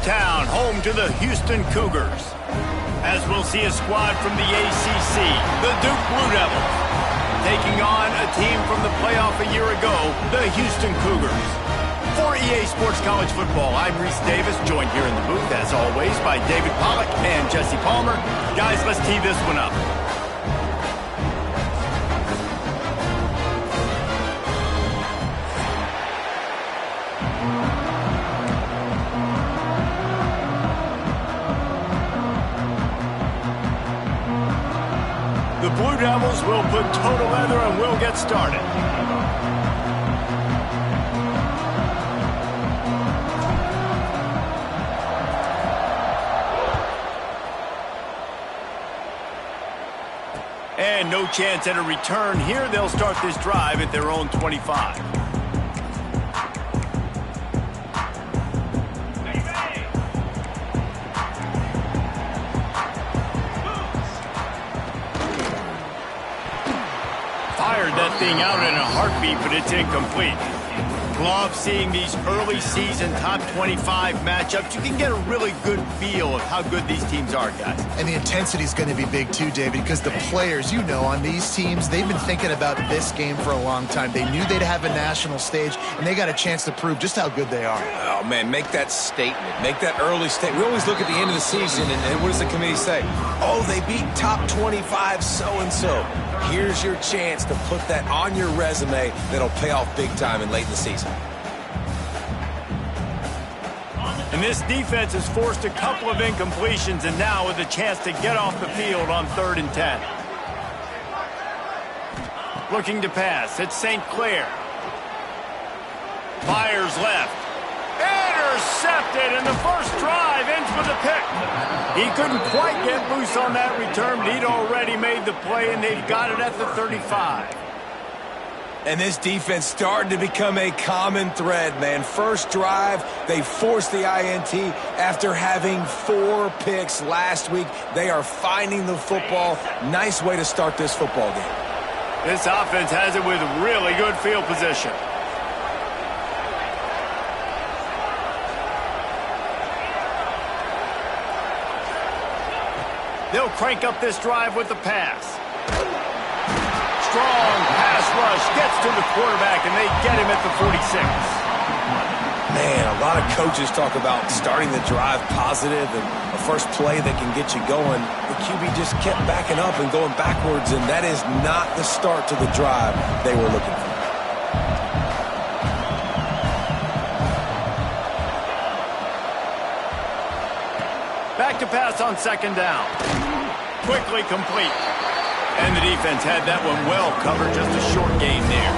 H-Town, home to the Houston Cougars. As we'll see a squad from the ACC, the Duke Blue Devils, taking on a team from the playoff a year ago, the Houston Cougars. For EA Sports College Football, I'm Reese Davis, joined here in the booth, as always, by David Pollack and Jesse Palmer. Guys, let's tee this one up. The Blue Devils will put total leather and we'll get started. And no chance at a return here. They'll start this drive at their own 25. Fired that thing out in a heartbeat, but it's incomplete. Love seeing these early season top 25 matchups. You can get a really good feel of how good these teams are, guys. And the intensity is going to be big too, David, because the players, you know, on these teams, they've been thinking about this game for a long time. They knew they'd have a national stage, and they got a chance to prove just how good they are. Oh, man, make that statement. Make that early statement. We always look at the end of the season, and what does the committee say? Oh, they beat top 25 so-and-so. Here's your chance to put that on your resume that'll pay off big time and late in the season. And this defense has forced a couple of incompletions, and now with a chance to get off the field on 3rd and 10. Looking to pass, it's St. Clair. Fires left. Intercepted, and the first drive ends with a pick. He couldn't quite get loose on that return, but he'd already made the play, and they've got it at the 35. And this defense started to become a common thread, man. First drive, they forced the INT after having 4 picks last week. They are finding the football. Nice way to start this football game. This offense has it with really good field position. They'll crank up this drive with the pass. Strong pass rush gets to the quarterback, and they get him at the 46. Man, a lot of coaches talk about starting the drive positive and a first play that can get you going. The QB just kept backing up and going backwards, and that is not the start to the drive they were looking for. Back to pass on 2nd down. Quickly complete. And the defense had that one well covered, just a short gain there.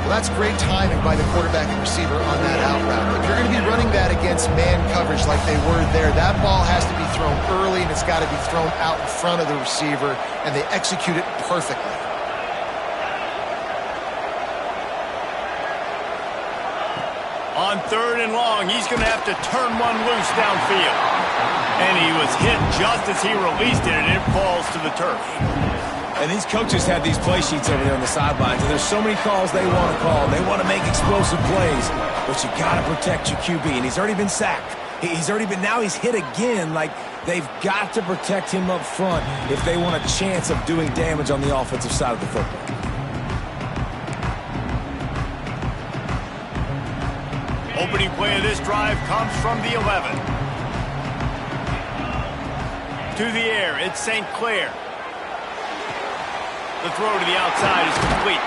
Well, that's great timing by the quarterback and receiver on that out route. If you're going to be running that against man coverage like they were there, that ball has to be thrown early, and it's got to be thrown out in front of the receiver, and they execute it perfectly. On 3rd and long, he's going to have to turn one loose downfield. And he was hit just as he released it, and it falls to the turf. And these coaches have these play sheets over there on the sidelines, and there's so many calls they want to call. They want to make explosive plays, but you got to protect your QB, and he's already been sacked. Now he's hit again. Like, they've got to protect him up front if they want a chance of doing damage on the offensive side of the football. Opening play of this drive comes from the 11. To the air, it's St. Clair. The throw to the outside is complete.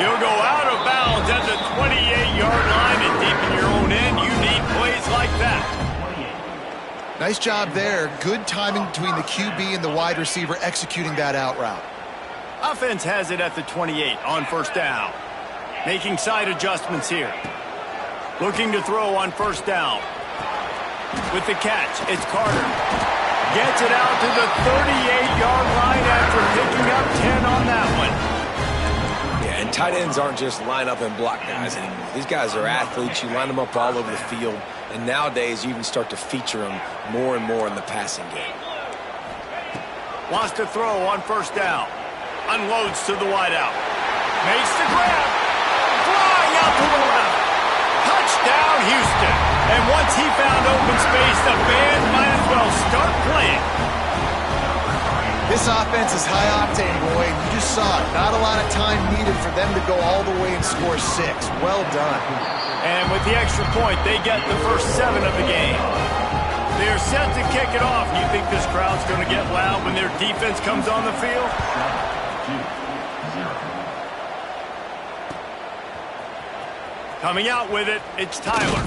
He'll go out of bounds at the 28-yard line, and deep in your own end, you need plays like that. Nice job there. Good timing between the QB and the wide receiver executing that out route. Offense has it at the 28 on 1st down. Making side adjustments here. Looking to throw on 1st down. With the catch, it's Carter. Gets it out to the 38-yard line after picking up 10 on that one. Yeah, and tight ends aren't just line up and block guys anymore. These guys are athletes. You line them up all over the field. And nowadays, you even start to feature them more and more in the passing game. Wants to throw on 1st down. Unloads to the wideout. Makes the grab. Flying out to the left. Touchdown, Houston. And once he found open space, the band might as well start playing. This offense is high octane, boy. You just saw it. Not a lot of time needed for them to go all the way and score 6. Well done. And with the extra point, they get the first 7 of the game. They're set to kick it off. You think this crowd's going to get loud when their defense comes on the field? Coming out with it, it's Tyler.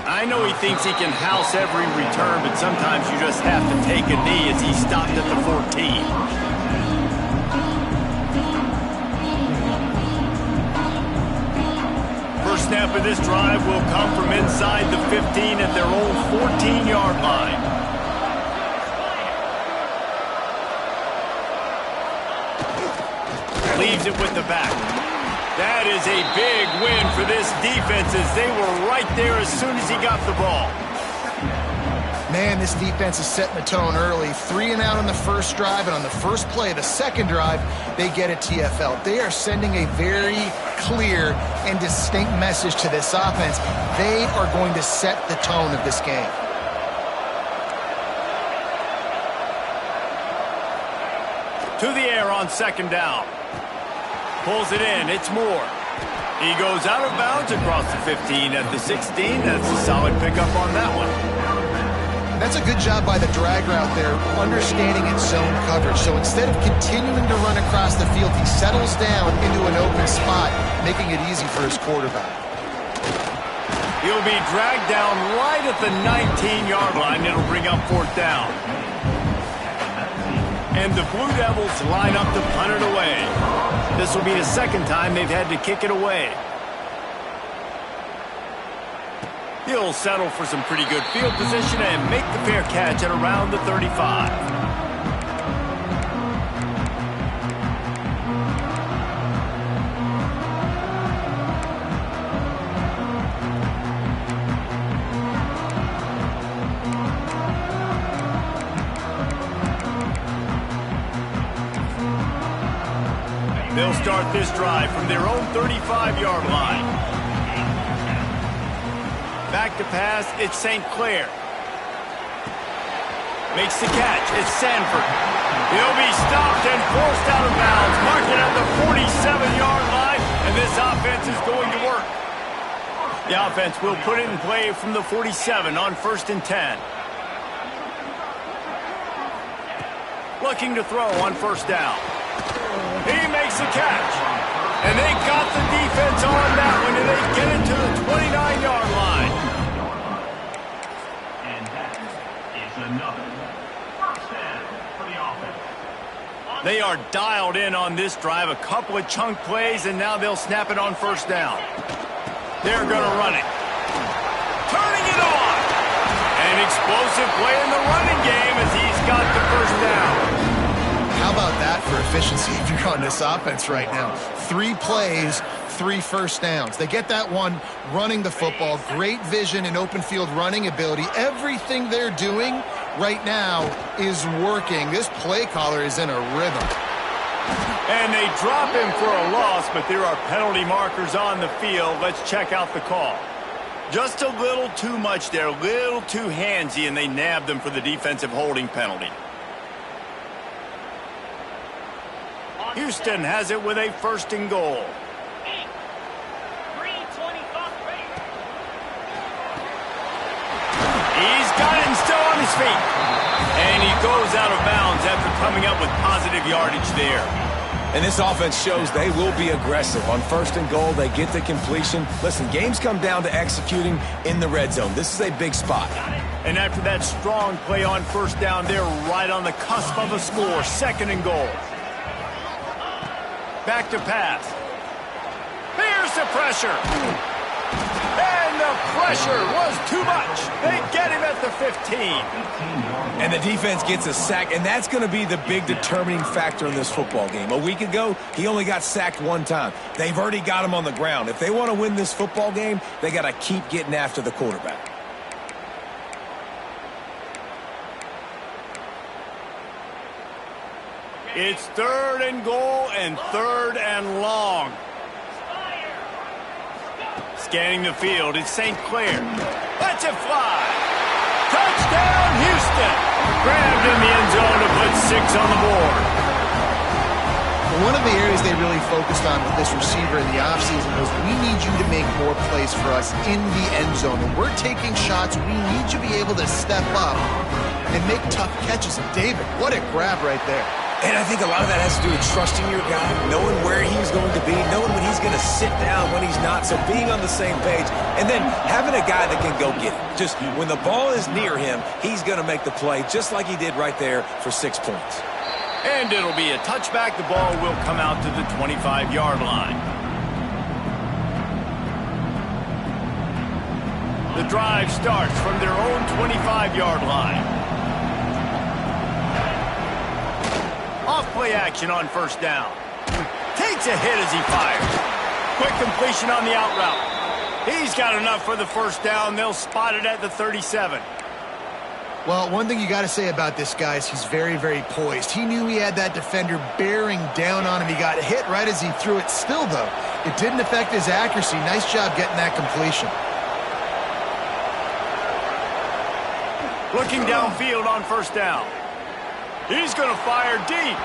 I know he thinks he can house every return, but sometimes you just have to take a knee as he stopped at the 14. First snap of this drive will come from inside the 15 at their own 14-yard line. Leaves it with the back. That is a big win for this defense as they were right there as soon as he got the ball. Man, this defense is setting the tone early. 3 and out on the first drive, and on the first play, the second drive, they get a TFL. They are sending a very clear and distinct message to this offense. They are going to set the tone of this game. To the air on second down. Pulls it in, it's Moore. He goes out of bounds across the 15 at the 16. That's a solid pickup on that one. That's a good job by the drag route there, understanding its zone coverage. So instead of continuing to run across the field, he settles down into an open spot, making it easy for his quarterback. He'll be dragged down right at the 19-yard line. It'll bring up fourth down. And the Blue Devils line up to punt it away. This will be the second time they've had to kick it away. He'll settle for some pretty good field position and make the fair catch at around the 35. They'll start this drive from their own 35-yard line. Back to pass, it's St. Clair. Makes the catch, it's Sanford. He'll be stopped and forced out of bounds. Mark it at the 47-yard line, and this offense is going to work. The offense will put it in play from the 47 on 1st and 10. Looking to throw on first down. He makes a catch. And they got the defense on that one, and they get it to the 29-yard line. And that is another first down for the offense. They are dialed in on this drive. A couple of chunk plays, and now they'll snap it on first down. They're going to run it. Turning it on. An explosive play in the running game as he's got the first down. How about that for efficiency if you're on this offense right now? 3 plays, 3 first downs. They get that one running the football, great vision and open field running ability. Everything they're doing right now is working. This play caller is in a rhythm. And they drop him for a loss, but there are penalty markers on the field. Let's check out the call. Just a little too much there, a little too handsy, and they nabbed them for the defensive holding penalty. Houston has it with a 1st and goal. He's got it and still on his feet. And he goes out of bounds after coming up with positive yardage there. And this offense shows they will be aggressive. On 1st and goal, they get the completion. Listen, games come down to executing in the red zone. This is a big spot. And after that strong play on first down, they're right on the cusp of a score. 2nd and goal. Back to pass. Here's the pressure. And the pressure was too much. They get him at the 15. And the defense gets a sack, and that's going to be the big determining factor in this football game. A week ago, he only got sacked 1 time. They've already got him on the ground. If they want to win this football game, they got to keep getting after the quarterback. It's 3rd and goal and 3rd and long. Scanning the field, it's St. Clair. Lets it fly. Touchdown, Houston. Grabbed in the end zone to put 6 on the board. One of the areas they really focused on with this receiver in the offseason was, we need you to make more plays for us in the end zone. When we're taking shots, we need you to be able to step up and make tough catches. And David, what a grab right there. And I think a lot of that has to do with trusting your guy, knowing where he's going to be, knowing when he's going to sit down, when he's not, so being on the same page, and then having a guy that can go get it. Just when the ball is near him, he's going to make the play, just like he did right there for 6 points. And it'll be a touchback. The ball will come out to the 25-yard line. The drive starts from their own 25-yard line. Off-play action on first down. Takes a hit as he fires. Quick completion on the out route. He's got enough for the first down. They'll spot it at the 37. Well, one thing you got to say about this guy is he's very, very poised. He knew he had that defender bearing down on him. He got hit right as he threw it. Still, though, it didn't affect his accuracy. Nice job getting that completion. Looking downfield on first down. He's going to fire deep.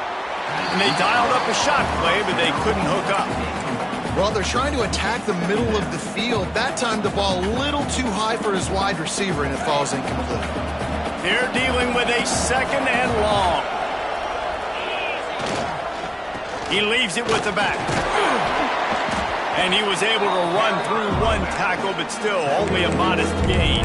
And they dialed up a shot play, but they couldn't hook up. Well, they're trying to attack the middle of the field. That time, the ball a little too high for his wide receiver, and it falls incomplete. They're dealing with a second and long. He leaves it with the back. And he was able to run through one tackle, but still only a modest gain.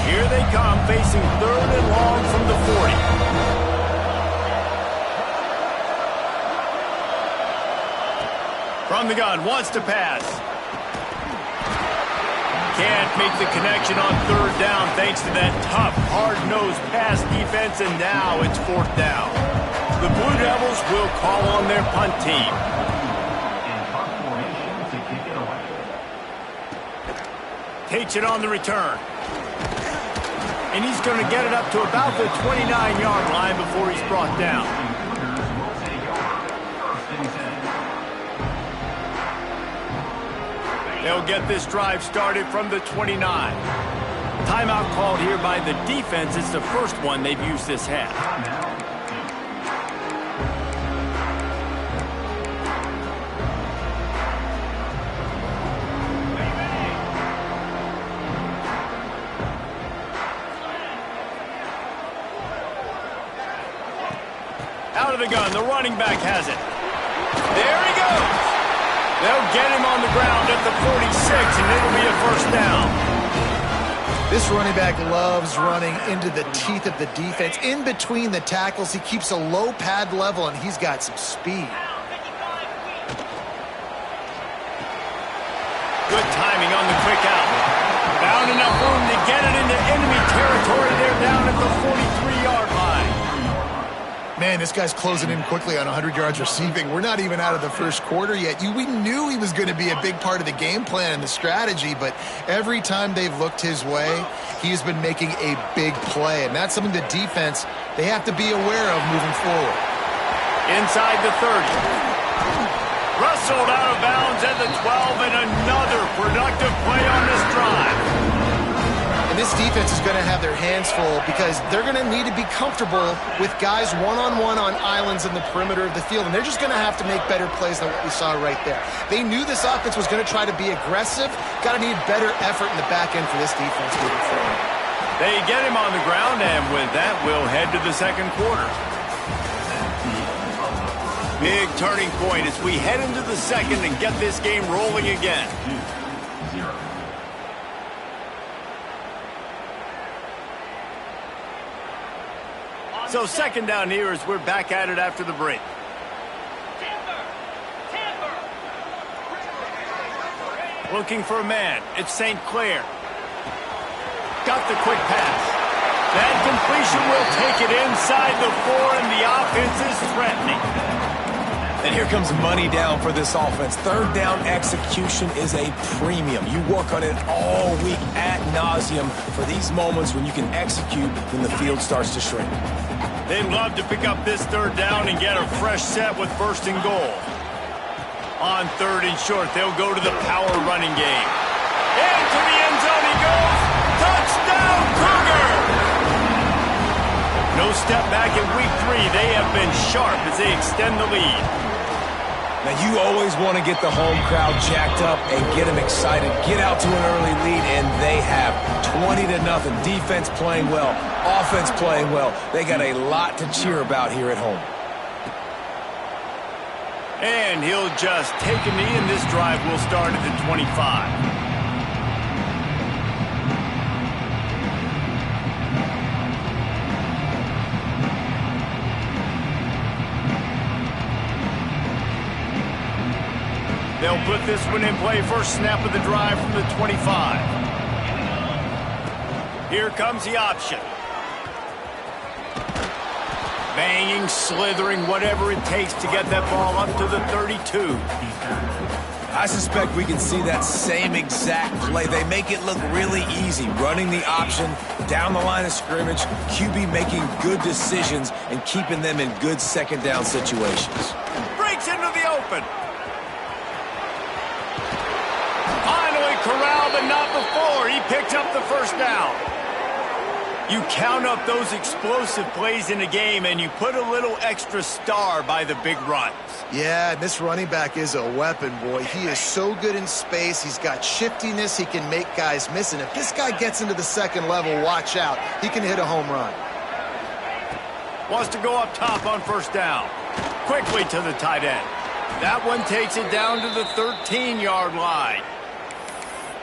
Here they come, facing third and long from the 40. From the gun, wants to pass. Can't make the connection on third down thanks to that tough, hard-nosed pass defense, and now it's fourth down. The Blue Devils will call on their punt team. Takes it on the return. And he's going to get it up to about the 29-yard line before he's brought down. They'll get this drive started from the 29. Timeout called here by the defense. It's the first one they've used this half. Out of the gun, the running back has it. There he goes. They'll get him on the ground at the 46, and it'll be a first down. This running back loves running into the teeth of the defense. In between the tackles, he keeps a low pad level, and he's got some speed. Good timing on the quick out. Found enough room to get it into enemy territory. They're down at the 43-yard line. Man, this guy's closing in quickly on 100 yards receiving. We're not even out of the first quarter yet. We knew he was going to be a big part of the game plan and the strategy, but every time they've looked his way, he's been making a big play, and that's something the defense, they have to be aware of moving forward. Inside the 30. Wrestled out of bounds at the 12, and another productive play on this drive. This defense is going to have their hands full because they're going to need to be comfortable with guys one-on-one on islands in the perimeter of the field, and they're just going to have to make better plays than what we saw right there. They knew this offense was going to try to be aggressive. Got to need better effort in the back end for this defense moving forward. They get him on the ground, and with that, we'll head to the second quarter. Big turning point as we head into the second and get this game rolling again. So second down here as we're back at it after the break. Looking for a man. It's St. Clair. Got the quick pass. That completion will take it inside the 4, and the offense is threatening. And here comes money down for this offense. Third down execution is a premium. You work on it all week ad nauseum for these moments when you can execute when the field starts to shrink. They'd love to pick up this third down and get a fresh set with first and goal. On third and short, they'll go to the power running game. Into the end zone he goes. Touchdown, Cougar! No step back in week 3. They have been sharp as they extend the lead. Now, you always want to get the home crowd jacked up and get them excited. Get out to an early lead, and they have 20-0. Defense playing well, offense playing well. They got a lot to cheer about here at home. And he'll just take a knee, and this drive will start at the 25. They'll put this one in play. First snap of the drive from the 25. Here comes the option. Banging, slithering, whatever it takes to get that ball up to the 32. I suspect we can see that same exact play. They make it look really easy, running the option down the line of scrimmage, QB making good decisions and keeping them in good second down situations. Breaks into the open. Finally corralled, but not before. He picked up the first down. You count up those explosive plays in a game, and you put a little extra star by the big runs. Yeah, this running back is a weapon, boy. He is so good in space. He's got shiftiness. He can make guys miss. And if this guy gets into the second level, watch out. He can hit a home run. Wants to go up top on first down. Quickly to the tight end. That one takes it down to the 13-yard line.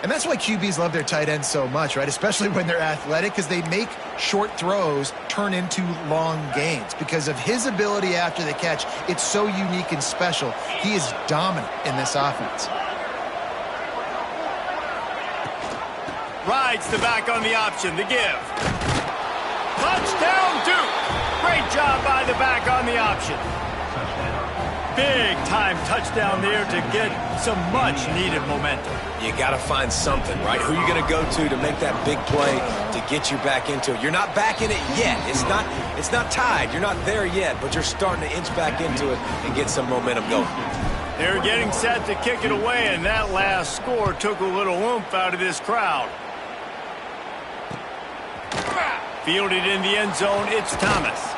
And that's why QBs love their tight ends so much, right? Especially when they're athletic, because they make short throws turn into long gains. Because of his ability after the catch, it's so unique and special. He is dominant in this offense. Rides the back on the option, the give. Touchdown, Duke! Great job by the back on the option. Big-time touchdown there to get some much-needed momentum. You got to find something, right? Who are you going to go to make that big play to get you back into it? You're not back in it yet. It's not tied. You're not there yet, but you're starting to inch back into it and get some momentum going. They're getting set to kick it away, and that last score took a little oomph out of this crowd. Fielded in the end zone, it's Thomas.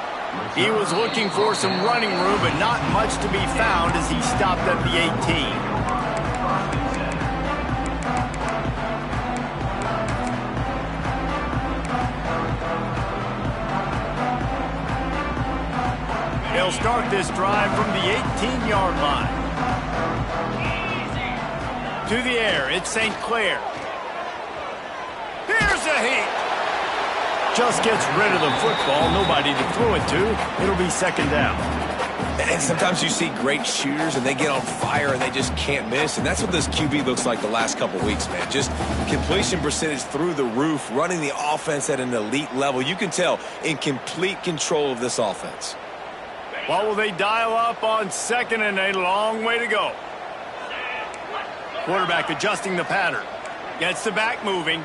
He was looking for some running room, but not much to be found as he stopped at the 18. They'll start this drive from the 18-yard line. To the air, it's St. Clair. Here's a heat. Just gets rid of the football, nobody to throw it to. It'll be second down. And sometimes you see great shooters and they get on fire and they just can't miss. And that's what this QB looks like the last couple weeks, man. Just completion percentage through the roof, running the offense at an elite level. You can tell in complete control of this offense. What will they dial up on second and a long way to go? Quarterback adjusting the pattern. Gets the back moving.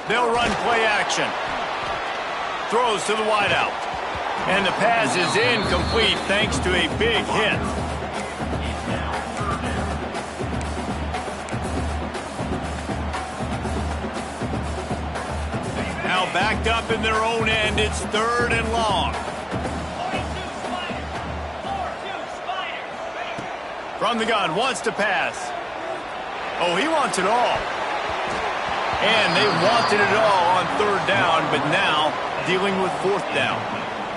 They'll run play action. Throws to the wideout. And the pass is incomplete thanks to a big hit. Now backed up in their own end, it's third and long. From the gun, wants to pass. Oh, he wants it all. And they wanted it all on third down, but now dealing with fourth down.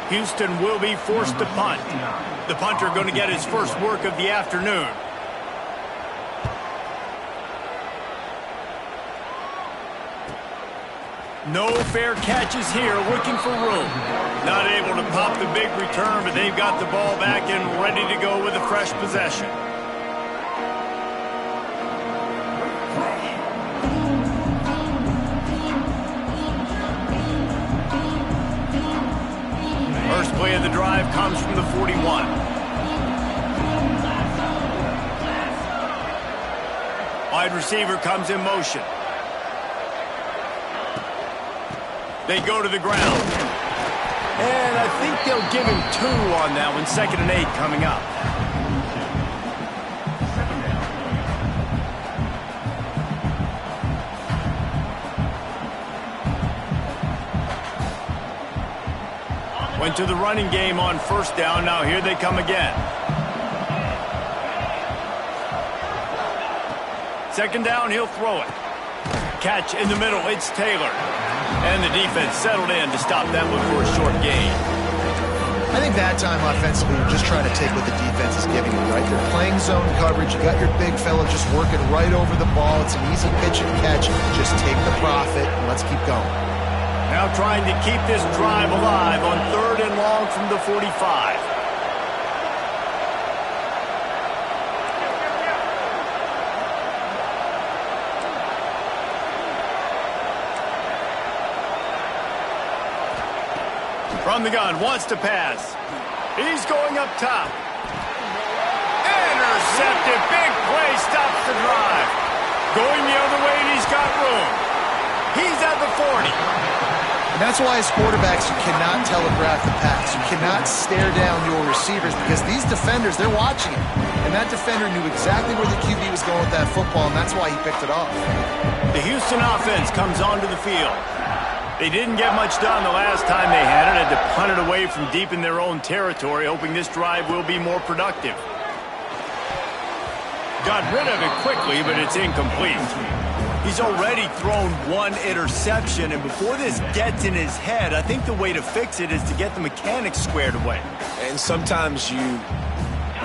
Houston will be forced to punt. The punter going to get his first work of the afternoon. No fair catches here, looking for room. Not able to pop the big return, but they've got the ball back and ready to go with a fresh possession. First play of the drive comes from the 41. Wide receiver comes in motion. They go to the ground. And I think they'll give him 2 on that one. 2nd and 8 coming up. Went to the running game on 1st down. Now here they come again. 2nd down, he'll throw it. Catch in the middle, it's Taylor. And the defense settled in to stop that one for a short gain. I think that time offensively, we're just trying to take what the defense is giving you, right? They're playing zone coverage. You got your big fella just working right over the ball. It's an easy pitch and catch. Just take the profit and let's keep going. Now trying to keep this drive alive on 3rd and long from the 45. From the gun, wants to pass. He's going up top. Intercepted, big play, stops the drive. Going the other way, and he's got room. He's at the 40. And that's why as quarterbacks, you cannot telegraph the pass. You cannot stare down your receivers because these defenders, they're watching it. And that defender knew exactly where the QB was going with that football, and that's why he picked it off. The Houston offense comes onto the field. They didn't get much done the last time they had it. Had to punt it away from deep in their own territory, hoping this drive will be more productive. Got rid of it quickly, but it's incomplete. He's already thrown 1 interception, and before this gets in his head, I think the way to fix it is to get the mechanics squared away. And sometimes you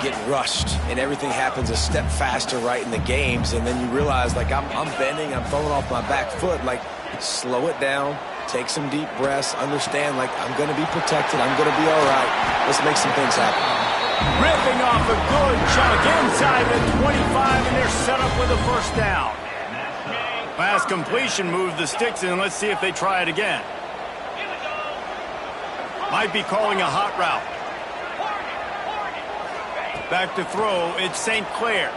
get rushed, and everything happens a step faster right in the games, and then you realize, like, I'm bending, I'm throwing off my back foot. Like, slow it down. Take some deep breaths. Understand, like, I'm going to be protected. I'm going to be all right. Let's make some things happen. Ripping off a good chunk inside the 25, and they're set up with a 1st down. Pass completion, move the sticks in. Let's see if they try it again. Might be calling a hot route. Back to throw, it's St. Clair.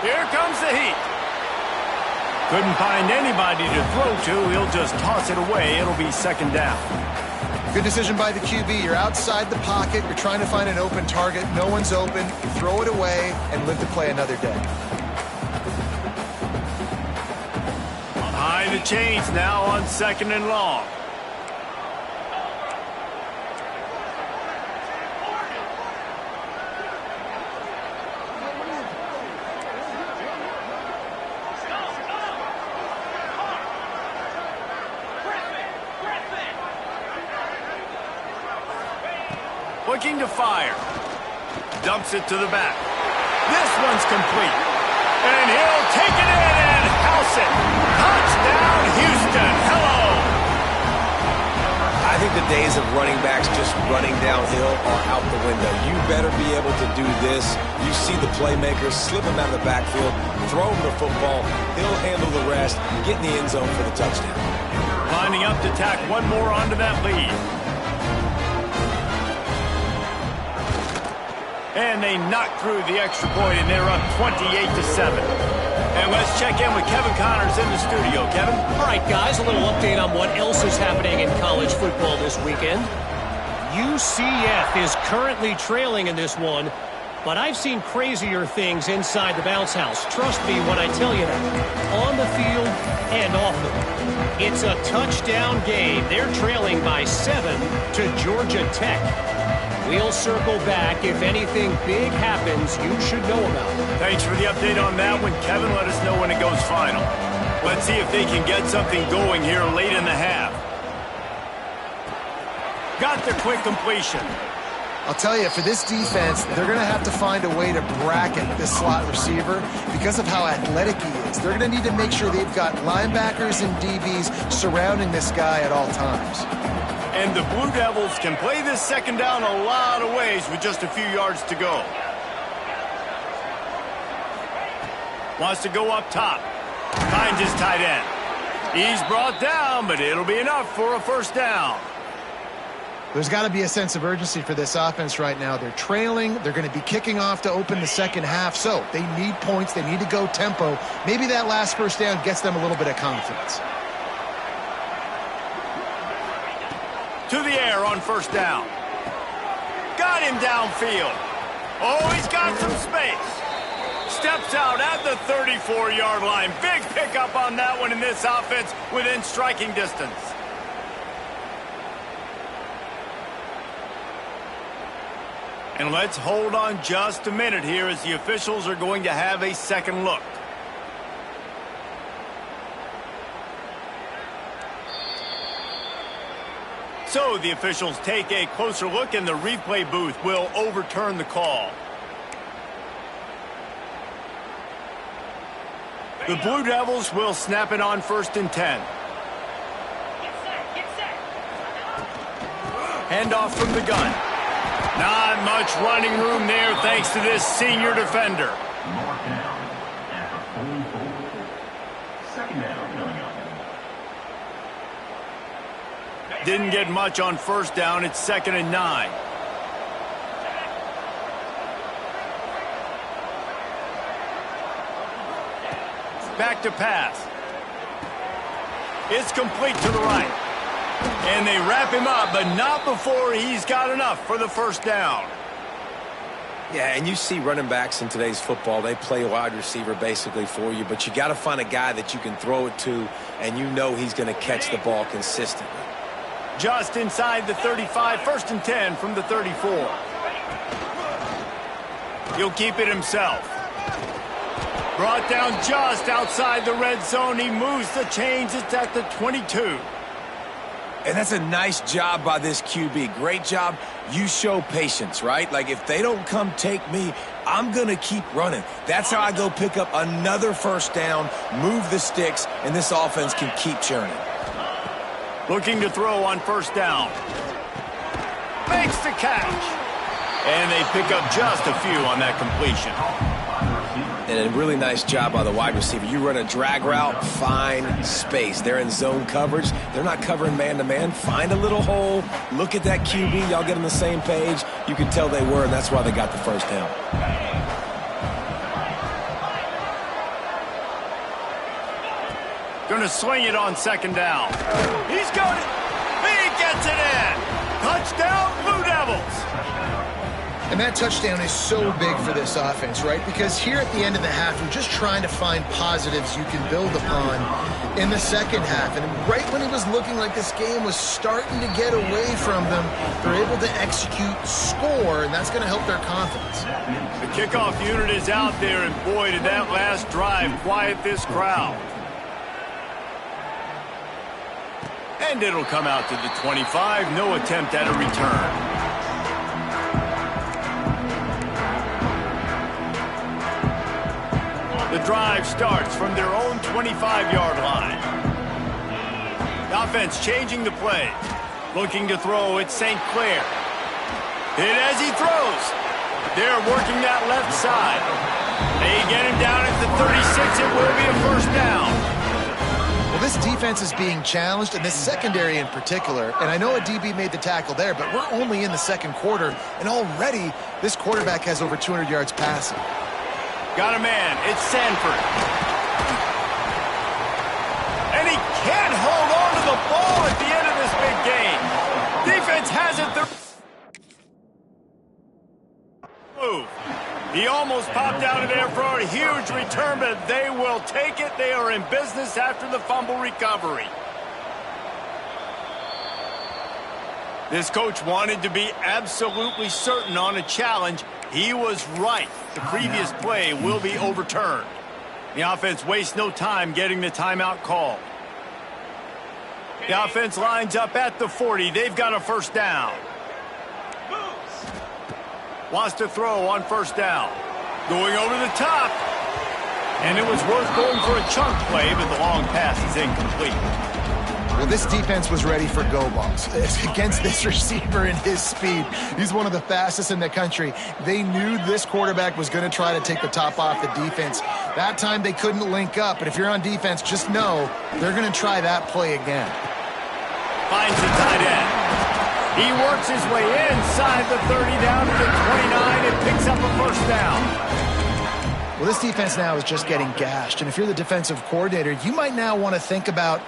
Here comes the heat. Couldn't find anybody to throw to. He'll just toss it away. It'll be 2nd down. Good decision by the QB. You're outside the pocket. You're trying to find an open target. No one's open. You throw it away and live to play another day. Behind the chains now on 2nd and long. Looking to fire. Dumps it to the back. This one's complete. And he'll take it in and house it. Touchdown, Houston. Hello. I think the days of running backs just running downhill are out the window. You better be able to do this. You see the playmakers, slip him out of the backfield, throw him the football. He'll handle the rest, get in the end zone for the touchdown. Lining up to tack one more onto that lead. And they knock through the extra point, and they're up 28-7. And let's check in with Kevin Connors in the studio. Kevin? All right, guys, a little update on what else is happening in college football this weekend. UCF is currently trailing in this one, but I've seen crazier things inside the bounce house. Trust me when I tell you that. On the field and off them. It's a touchdown game. They're trailing by 7 to Georgia Tech. We'll circle back. If anything big happens, you should know about it. Thanks for the update on that one, Kevin. Let us know when it goes final. Let's see if they can get something going here late in the half. Got the quick completion. I'll tell you, for this defense, they're going to have to find a way to bracket this slot receiver because of how athletic he is. They're going to need to make sure they've got linebackers and DBs surrounding this guy at all times. And the Blue Devils can play this 2nd down a lot of ways with just a few yards to go. Wants to go up top. Finds his tight end. He's brought down, but it'll be enough for a 1st down. There's got to be a sense of urgency for this offense right now. They're trailing. They're going to be kicking off to open the 2nd half. So they need points. They need to go tempo. Maybe that last 1st down gets them a little bit of confidence. there on first down. Got him downfield. Oh, he's got some space. Steps out at the 34-yard line. Big pickup on that one in this offense within striking distance. And let's hold on just a minute here as the officials are going to have a second look. So the officials take a closer look and the replay booth will overturn the call. The Blue Devils will snap it on 1st and 10. Handoff from the gun. Not much running room there thanks to this senior defender. Mark down at the 44. Second down coming up. Didn't get much on first down. It's 2nd and 9. Back to pass. It's complete to the right. And they wrap him up, but not before he's got enough for the first down. Yeah, and you see running backs in today's football, they play wide receiver basically for you, but you got to find a guy that you can throw it to, and you know he's going to catch the ball consistently. Just inside the 35, 1st and 10 from the 34. He'll keep it himself. Brought down just outside the red zone. He moves the chains. It's at the 22. And that's a nice job by this QB. Great job. You show patience, right? Like, if they don't come take me, I'm going to keep running. That's how I go pick up another first down, move the sticks, and this offense can keep churning. Looking to throw on first down. Makes the catch. And they pick up just a few on that completion. And a really nice job by the wide receiver. You run a drag route, find space. They're in zone coverage. They're not covering man-to-man. Find a little hole. Look at that QB. Y'all get on the same page. You can tell they were, and that's why they got the first down. Going to swing it on 2nd down. He's got it. He gets it in. Touchdown, Blue Devils. And that touchdown is so big for this offense, right? Because here at the end of the half, you're just trying to find positives you can build upon in the second half. And right when it was looking like this game was starting to get away from them, they're able to execute, score, and that's going to help their confidence. The kickoff unit is out there, and boy, did that last drive quiet this crowd. And it'll come out to the 25. No attempt at a return. The drive starts from their own 25-yard line. The offense changing the play. Looking to throw, it's St. Clair. Hit as he throws. They're working that left side. They get him down at the 36. It will be a first down. Well, this defense is being challenged, and this secondary in particular. And I know a DB made the tackle there, but we're only in the second quarter, and already this quarterback has over 200 yards passing. Got a man. It's Sanford. And he can't hold on to the ball at the end of this big game. Defense has it. Move. He almost popped out of there for a huge return, but they will take it. They are in business after the fumble recovery. This coach wanted to be absolutely certain on a challenge. He was right. The previous play will be overturned. The offense wastes no time getting the timeout called. The offense lines up at the 40. They've got a first down. Wants to throw on first down. Going over the top. And it was worth going for a chunk play, but the long pass is incomplete. Well, this defense was ready for go balls against this receiver and his speed. He's one of the fastest in the country. They knew this quarterback was going to try to take the top off the defense. That time they couldn't link up, but if you're on defense, just know they're going to try that play again. Finds the tight end. He works his way inside the 30 down to the 29 and picks up a first down. Well, this defense now is just getting gashed, and if you're the defensive coordinator, you might now want to think about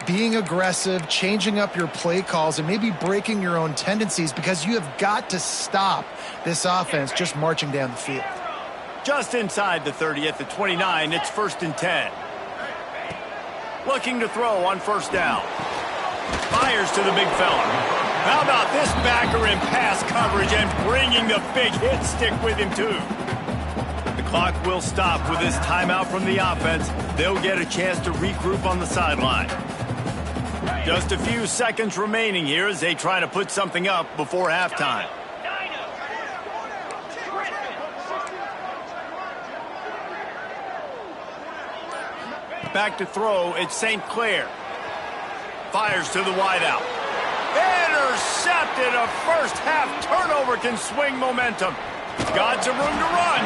being aggressive, changing up your play calls, and maybe breaking your own tendencies, because you have got to stop this offense just marching down the field. Just inside the 30 at the 29, it's 1st and 10. Looking to throw on 1st down. Fires to the big fella. How about this backer in pass coverage and bringing the big hit stick with him too? The clock will stop with this timeout from the offense. They'll get a chance to regroup on the sideline. Just a few seconds remaining here as they try to put something up before halftime. Back to throw, it's St. Clair. Fires to the wideout. Intercepted. A first half turnover can swing momentum. Got some room to run.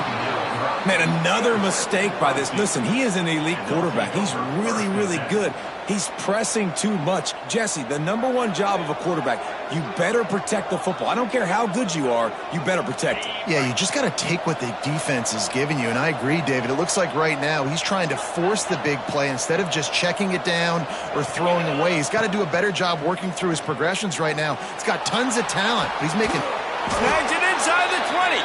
Man, another mistake by this. Listen, he is an elite quarterback. He's really, really good. He's pressing too much. Jesse, the #1 job of a quarterback, you better protect the football. I don't care how good you are, you better protect it. Yeah, you just got to take what the defense is giving you. And I agree, David. It looks like right now he's trying to force the big play instead of just checking it down or throwing away. He's got to do a better job working through his progressions right now. He's got tons of talent. He's making... Snags it inside the 20.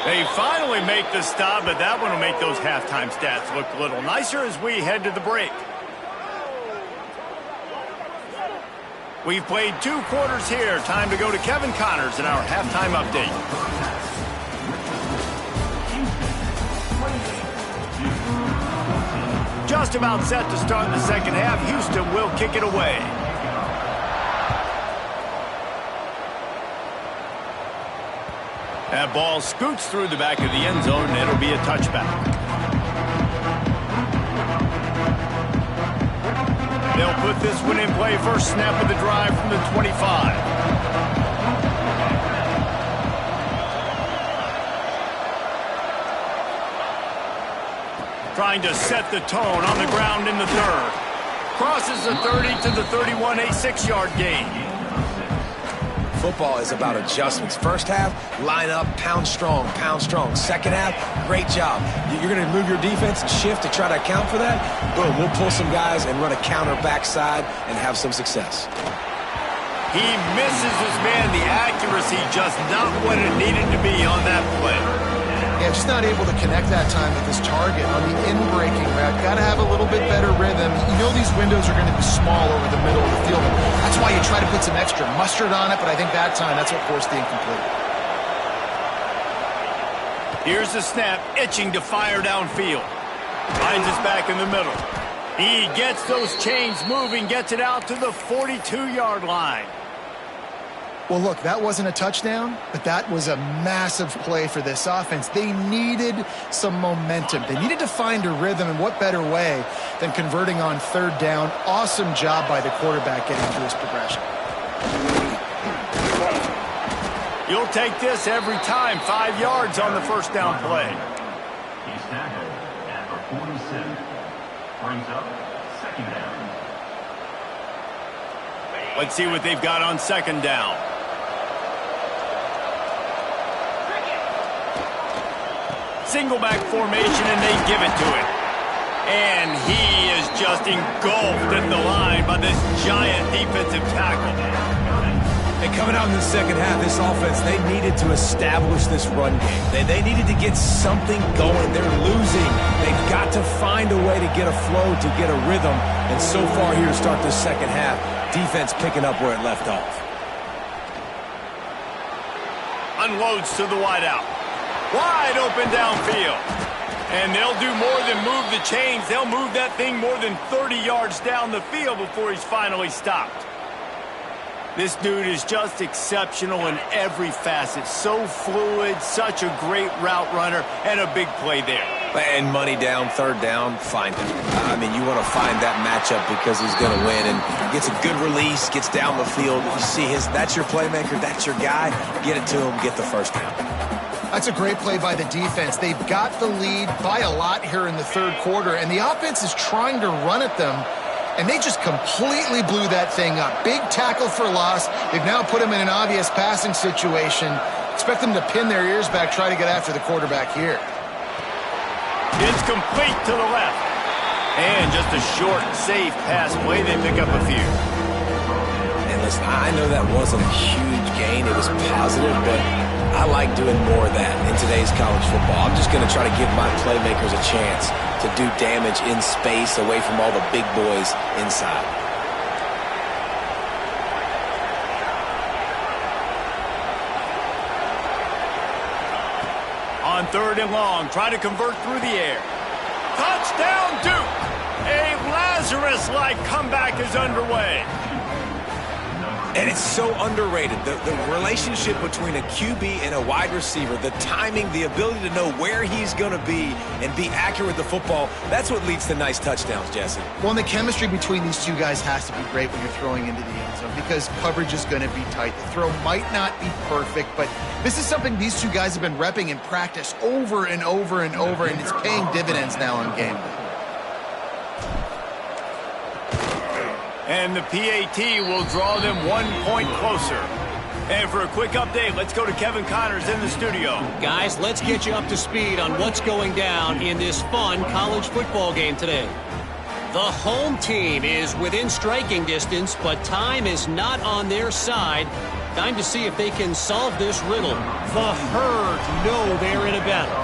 They finally make the stop, but that one will make those halftime stats look a little nicer as we head to the break. We've played 2 quarters here. Time to go to Kevin Connors in our halftime update. Just about set to start the second half. Houston will kick it away. That ball scoots through the back of the end zone, and it'll be a touchback. They'll put this one in play. First snap of the drive from the 25. Trying to set the tone on the ground in the third. Crosses the 30 to the 31, a 6-yard gain. Football is about adjustments. First half, line up, pound strong, pound strong. Second half, great job. You're going to move your defense and shift to try to account for that. Boom, we'll pull some guys and run a counter backside and have some success. He misses his man. The accuracy just not what it needed to be on that play. Yeah, just not able to connect that time with his target on the in-breaking route. Got to have a little bit better rhythm. You know these windows are going to be small over the middle of the field. That's why you try to put some extra mustard on it, but I think that time that's what forced the incomplete. Here's the snap, itching to fire downfield. Finds us back in the middle. He gets those chains moving, gets it out to the 42-yard line. Well, look, that wasn't a touchdown, but that was a massive play for this offense. They needed some momentum. They needed to find a rhythm, and what better way than converting on 3rd down. Awesome job by the quarterback getting through his progression. You'll take this every time. 5 yards on the first down play. He's tackled at the 47. Brings up 2nd down. Let's see what they've got on 2nd down. Single back formation, and they give it to it. And he is just engulfed at the line by this giant defensive tackle. And coming out in the second half, this offense, they needed to establish this run game. They needed to get something going. They're losing. They've got to find a way to get a flow, to get a rhythm. And so far here to start the second half, defense picking up where it left off. Unloads to the wideout. Wide open downfield. And they'll do more than move the chains. They'll move that thing more than 30 yards down the field before he's finally stopped. This dude is just exceptional in every facet. So fluid, such a great route runner, and a big play there. And money down, 3rd down, find him. I mean, you want to find that matchup because he's going to win. And gets a good release, gets down the field. You see that's your playmaker, that's your guy. Get it to him, get the 1st down. That's a great play by the defense. They've got the lead by a lot here in the 3rd quarter, and the offense is trying to run at them, and they just completely blew that thing up. Big tackle for loss. They've now put them in an obvious passing situation. Expect them to pin their ears back, try to get after the quarterback here. It's complete to the left. And just a short, safe pass play. They pick up a few. And listen, I know that wasn't a huge gain. It was positive, but I like doing more of that in today's college football. I'm just going to try to give my playmakers a chance to do damage in space away from all the big boys inside. On 3rd and long, try to convert through the air. Touchdown, Duke! A Lazarus-like comeback is underway. And it's so underrated. The relationship between a QB and a wide receiver, the timing, the ability to know where he's going to be and be accurate with the football, that's what leads to nice touchdowns, Jesse. Well, and the chemistry between these two guys has to be great when you're throwing into the end zone because coverage is going to be tight. The throw might not be perfect, but this is something these two guys have been repping in practice over and over and over, and it's paying dividends now on game day. And the PAT will draw them 1 point closer. And for a quick update, let's go to Kevin Connors in the studio. Guys, let's get you up to speed on what's going down in this fun college football game today. The home team is within striking distance, but time is not on their side. Time to see if they can solve this riddle. The Herd know they're in a battle,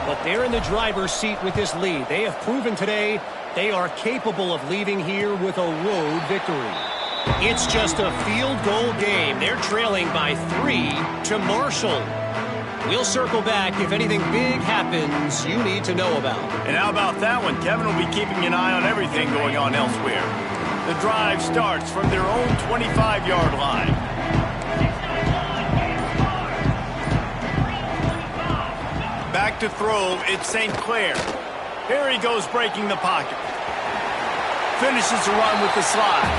but they're in the driver's seat with this lead. They have proven today they are capable of leaving here with a road victory. It's just a field goal game. They're trailing by 3 to Marshall. We'll circle back if anything big happens you need to know about. And how about that one? Kevin will be keeping an eye on everything going on elsewhere. The drive starts from their own 25-yard line. Back to throw, it's St. Clair. Here he goes breaking the pocket. Finishes the run with the slide.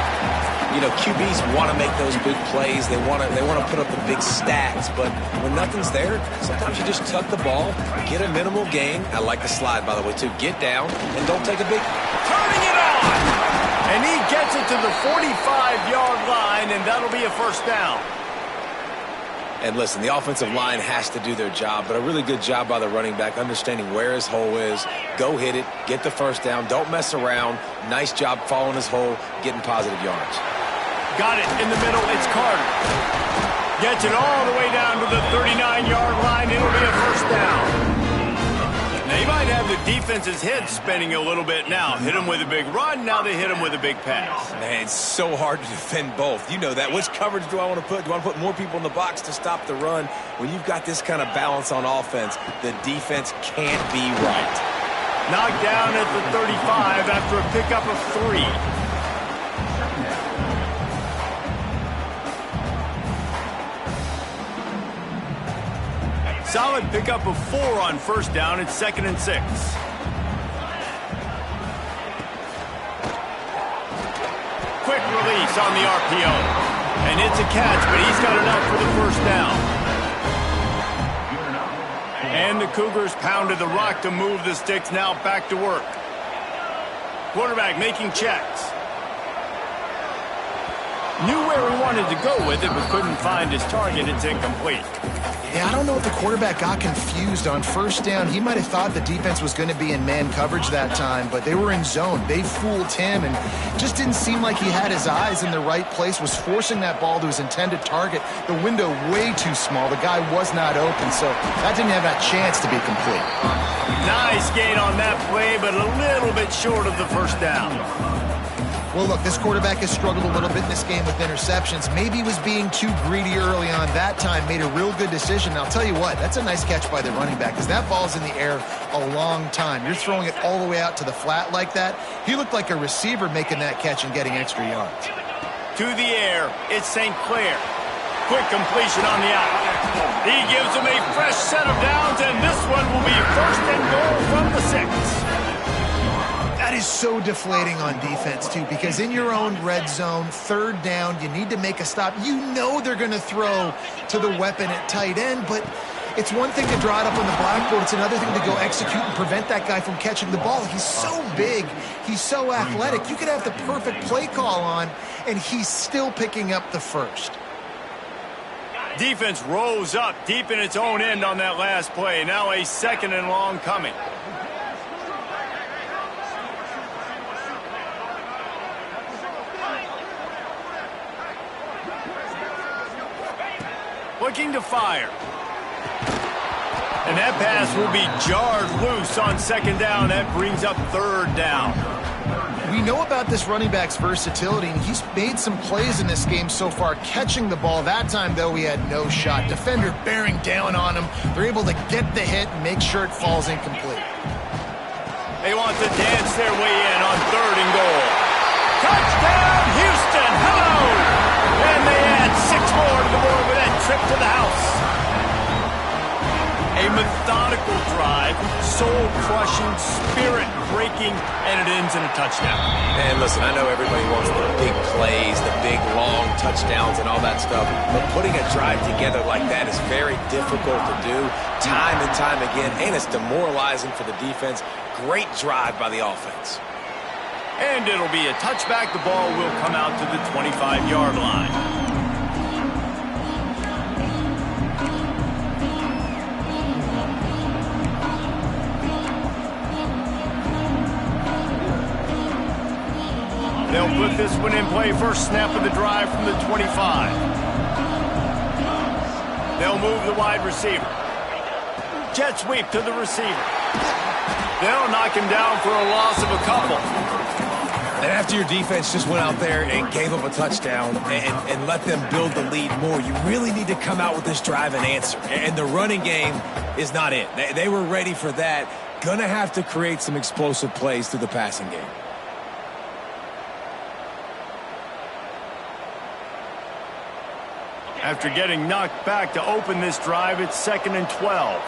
You know, QBs want to make those big plays. They want to put up the big stats. But when nothing's there, sometimes you just tuck the ball, get a minimal gain. I like the slide, by the way, too. Get down and don't take a big. Turning it on! And he gets it to the 45-yard line, and that'll be a first down. And listen, the offensive line has to do their job, but a really good job by the running back, understanding where his hole is. Go hit it, get the first down, don't mess around. Nice job following his hole, getting positive yards. Got it in the middle, it's Carter. Gets it all the way down to the 39-yard line, it'll be a first down. Now, you might have the defense's head spinning a little bit now. Hit him with a big run, now they hit him with a big pass. Man, it's so hard to defend both. You know that. Which coverage do I want to put? Do I want to put more people in the box to stop the run? When you've got this kind of balance on offense, the defense can't be right. Knocked down at the 35 after a pickup of 3. Solid pickup of 4 on first down. It's 2nd and 6. Quick release on the RPO. And it's a catch, but he's got enough for the first down. And the Cougars pounded the rock to move the sticks. Now back to work. Quarterback making checks. Knew where he wanted to go with it, but couldn't find his target. It's incomplete. Yeah, I don't know if the quarterback got confused on first down. He might have thought the defense was going to be in man coverage that time, but they were in zone. They fooled him and just didn't seem like he had his eyes in the right place, was forcing that ball to his intended target. The window way too small. The guy was not open, so that didn't have that chance to be complete. Nice gain on that play, but a little bit short of the first down. Well, look, this quarterback has struggled a little bit in this game with interceptions. Maybe he was being too greedy early on. That time made a real good decision. Now, I'll tell you what, that's a nice catch by the running back because that ball's in the air a long time. You're throwing it all the way out to the flat like that. He looked like a receiver making that catch and getting extra yards. To the air, it's St. Clair. Quick completion on the out. He gives him a fresh set of downs, and this one will be 1st and goal from the 6. That is so deflating on defense, too, because in your own red zone, 3rd down, you need to make a stop. You know they're going to throw to the weapon at tight end, but it's one thing to draw it up on the blackboard. It's another thing to go execute and prevent that guy from catching the ball. He's so big. He's so athletic. You could have the perfect play call on, and he's still picking up the first. Defense rose up deep in its own end on that last play. Now a 2nd and long coming. looking to fire. And that pass will be jarred loose on second down. That brings up third down. We know about this running back's versatility, and he's made some plays in this game so far, catching the ball. That time, though, he had no shot. Defender bearing down on him. They're able to get the hit and make sure it falls incomplete. They want to dance their way in on third and goal. Touchdown, Houston! Hello! And they add 6 more to the board with that trip to the house. A methodical drive, soul-crushing, spirit-breaking, and it ends in a touchdown. And listen, I know everybody wants the big plays, the big, long touchdowns and all that stuff, but putting a drive together like that is very difficult to do time and time again, and it's demoralizing for the defense. Great drive by the offense. And it'll be a touchback. The ball will come out to the 25-yard line. They'll put this one in play. First snap of the drive from the 25. They'll move the wide receiver. Jet sweep to the receiver. They'll knock him down for a loss of a couple. And after your defense just went out there and gave up a touchdown and let them build the lead more, you really need to come out with this drive and answer. And the running game is not it. They were ready for that. Gonna have to create some explosive plays through the passing game. After getting knocked back to open this drive, it's 2nd and 12.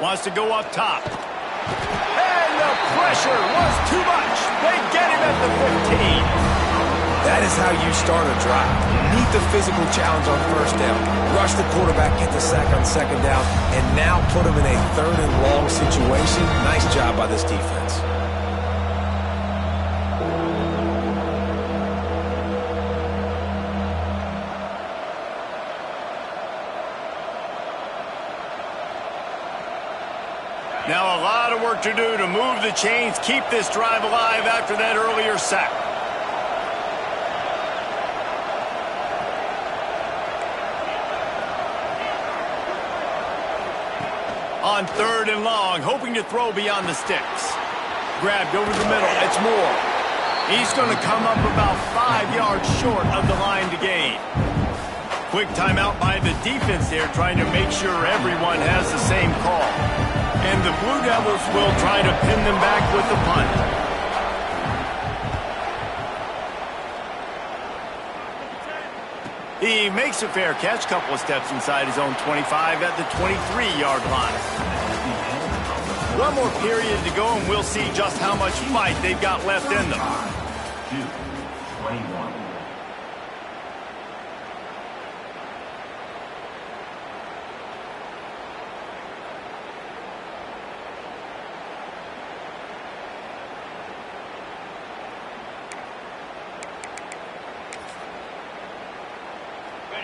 Wants to go up top. And the pressure was too much. They get him at the 15. That is how you start a drive. Meet the physical challenge on first down. Rush the quarterback, get the sack on second down, and now put him in a third and long situation. Nice job by this defense. Now a lot of work to do to move the chains, keep this drive alive after that earlier sack. On third and long, hoping to throw beyond the sticks. Grabbed over the middle, it's Moore. He's going to come up about 5 yards short of the line to gain. Quick timeout by the defense there, trying to make sure everyone has the same call. And the Blue Devils will try to pin them back with the punt. He makes a fair catch, couple of steps inside his own 25 at the 23-yard line. One more period to go, and we'll see just how much fight they've got left in them. 2-21.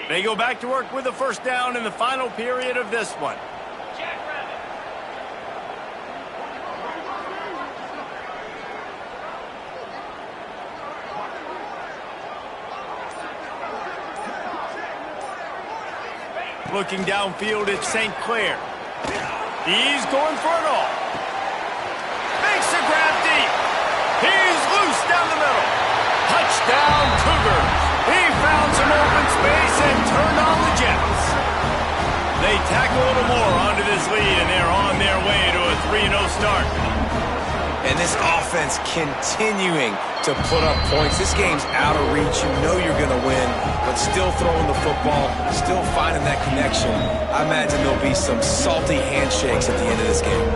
They go back to work with a first down in the final period of this one. Looking downfield at St. Clair. He's going for it all. Makes a grab deep. He's loose down the middle. Touchdown, Cougars. He found some open space and turned on the Jets. They tack a little more onto this lead, and they're on their way to a 3-0 start. And this offense continuing to put up points. This game's out of reach. You know you're going to win, but still throwing the football, still finding that connection. I imagine there'll be some salty handshakes at the end of this game.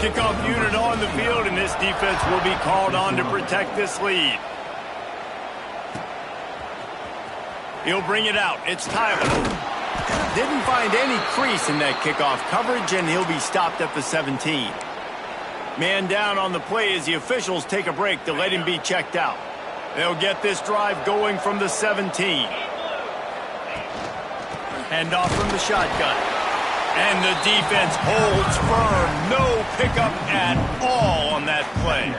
Kickoff unit on the field, and this defense will be called on to protect this lead. He'll bring it out. It's Tyler. Didn't find any crease in that kickoff coverage, and he'll be stopped at the 17. Man down on the play as the officials take a break to let him be checked out. They'll get this drive going from the 17. Hand off from the shotgun. And the defense holds firm. No pickup at all on that play.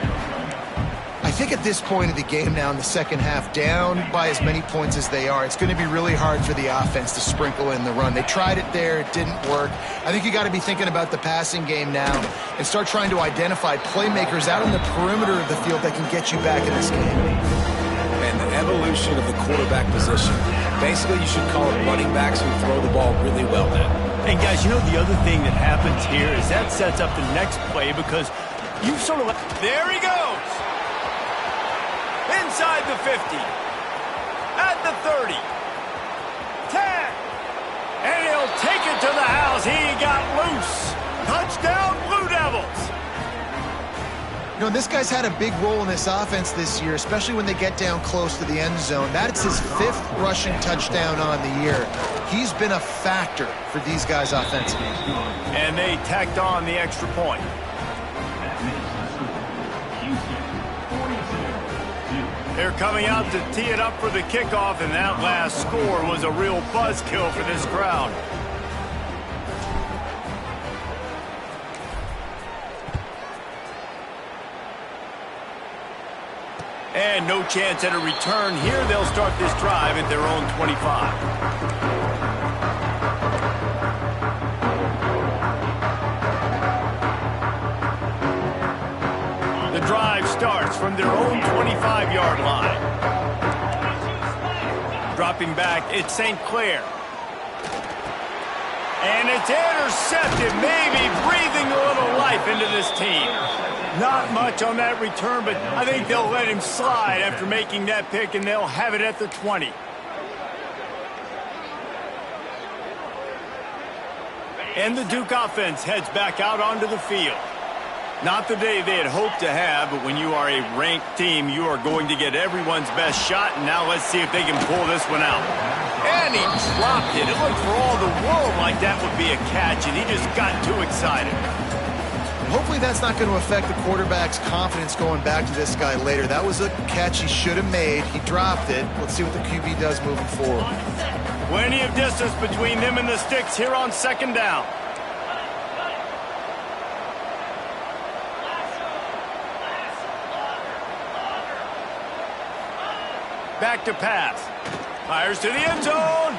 I think at this point of the game now in the second half, down by as many points as they are, it's going to be really hard for the offense to sprinkle in the run. They tried it there. It didn't work. I think you got to be thinking about the passing game now and start trying to identify playmakers out on the perimeter of the field that can get you back in this game. And the evolution of the quarterback position. Basically, you should call it running backs who throw the ball really well now. And guys, you know the other thing that happens here is that sets up the next play because you sort of... There he goes! Inside the 50. At the 30. 10. And he'll take it to the house. He got loose. Touchdown, Blue Devils! You know, this guy's had a big role in this offense this year, especially when they get down close to the end zone. That's his 5th rushing touchdown on the year. He's been a factor for these guys offensively. And they tacked on the extra point. They're coming out to tee it up for the kickoff, and that last score was a real buzzkill for this crowd. And no chance at a return here. They'll start this drive at their own 25. The drive starts from their own 25-yard line. Dropping back, it's St. Clair. And it's intercepted, maybe breathing a little life into this team. Not much on that return, but I think they'll let him slide after making that pick, and they'll have it at the 20. And the Duke offense heads back out onto the field. Not the day they had hoped to have, but when you are a ranked team, you are going to get everyone's best shot, and now let's see if they can pull this one out. And he dropped it. It looked for all the world like that would be a catch, and he just got too excited. Hopefully that's not going to affect the quarterback's confidence going back to this guy later. That was a catch he should have made. He dropped it. Let's see what the QB does moving forward. Plenty of distance between them and the sticks here on second down. Back to pass. Fires to the end zone.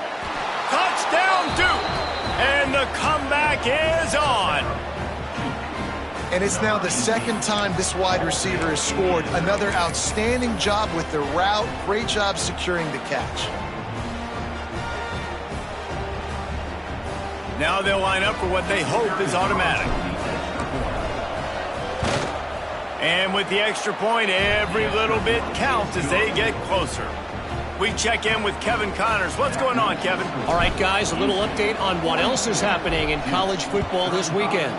Touchdown, Duke. And the comeback is on. And it's now the second time this wide receiver has scored. Another outstanding job with the route. Great job securing the catch. Now they'll line up for what they hope is automatic. And with the extra point, every little bit counts as they get closer. We check in with Kevin Connors. What's going on, Kevin? All right, guys, a little update on what else is happening in college football this weekend.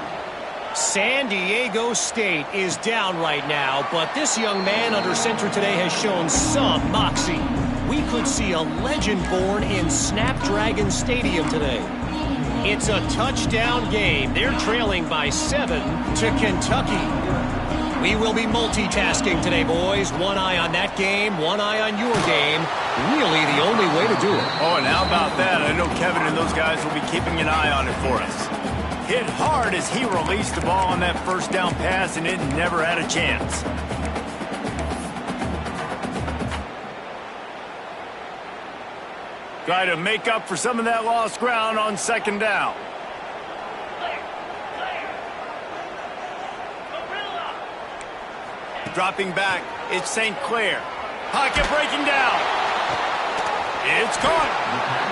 San Diego State is down right now, but this young man under center today has shown some moxie. We could see a legend born in Snapdragon Stadium today. It's a touchdown game. They're trailing by 7 to Kentucky. We will be multitasking today, boys. One eye on that game, one eye on your game. Really the only way to do it. Oh, and how about that? I know Kevin and those guys will be keeping an eye on it for us. Hit hard as he released the ball on that first down pass, and it never had a chance. Try to make up for some of that lost ground on second down. Dropping back, it's St. Clair. Pocket breaking down. It's caught.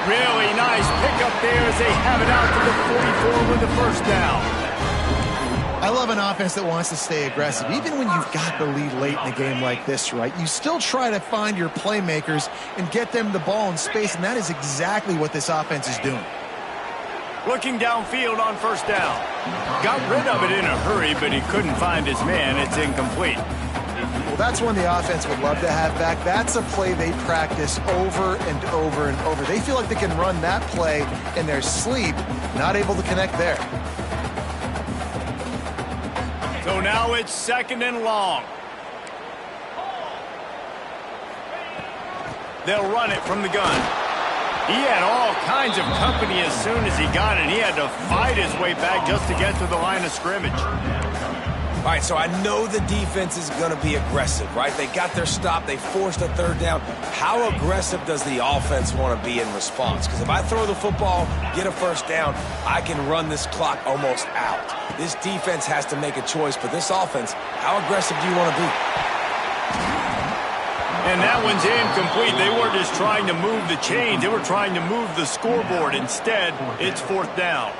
Really nice pickup there as they have it out to the 44 with the first down. I love an offense that wants to stay aggressive. Even when you've got the lead late in a game like this, right, you still try to find your playmakers and get them the ball in space, and that is exactly what this offense is doing. Looking downfield on first down. Got rid of it in a hurry, but he couldn't find his man. It's incomplete. Well, that's one the offense would love to have back. That's a play they practice over and over and over. They feel like they can run that play in their sleep, not able to connect there. So now it's second and long. They'll run it from the gun. He had all kinds of company as soon as he got it. He had to fight his way back just to get to the line of scrimmage. All right, so I know the defense is going to be aggressive, right? They got their stop. They forced a third down. How aggressive does the offense want to be in response? Because if I throw the football, get a first down, I can run this clock almost out. This defense has to make a choice, but this offense, how aggressive do you want to be? And that one's incomplete. They weren't just trying to move the chains. They were trying to move the scoreboard. Instead, it's fourth down.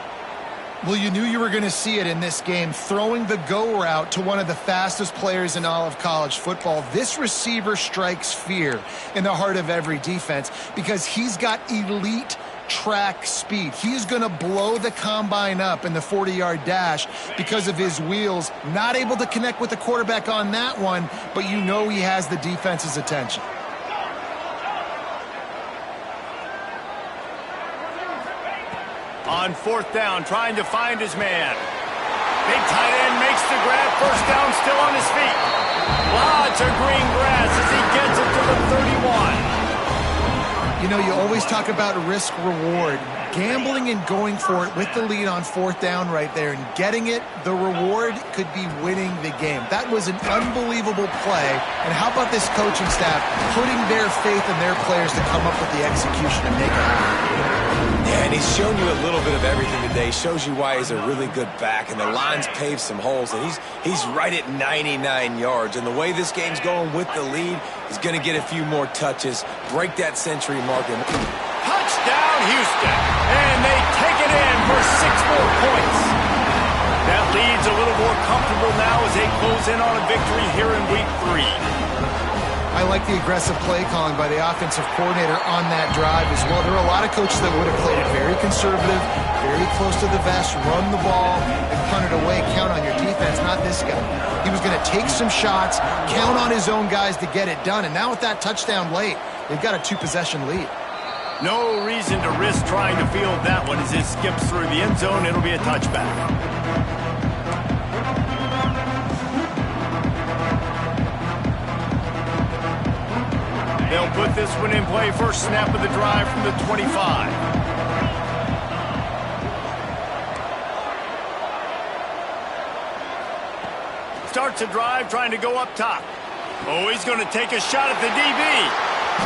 Well, you knew you were going to see it in this game, throwing the go route to one of the fastest players in all of college football. This receiver strikes fear in the heart of every defense because he's got elite track speed. He's going to blow the combine up in the 40-yard dash because of his wheels. Not able to connect with the quarterback on that one, but you know he has the defense's attention. On fourth down, trying to find his man. Big tight end makes the grab. First down, still on his feet. Lots of green grass as he gets it to the 31. You know, you always talk about risk-reward. Gambling and going for it with the lead on fourth down right there and getting it, the reward could be winning the game. That was an unbelievable play. And how about this coaching staff putting their faith in their players to come up with the execution and make it happen? Yeah, and he's shown you a little bit of everything today. Shows you why he's a really good back, and the line's paved some holes, and he's right at 99 yards. And the way this game's going with the lead, he's going to get a few more touches, break that century mark. Touchdown, Houston, and they take it in for 6 more points. That lead's a little more comfortable now as they close in on a victory here in week 3. I like the aggressive play calling by the offensive coordinator on that drive as well. There are a lot of coaches that would have played it very conservative, very close to the vest, run the ball, and punt it away, count on your defense, not this guy. He was going to take some shots, count on his own guys to get it done, and now with that touchdown late, they've got a 2-possession lead. No reason to risk trying to field that one as it skips through the end zone. It'll be a touchback. They'll put this one in play. First snap of the drive from the 25. Starts a drive trying to go up top. Oh, he's going to take a shot at the DB.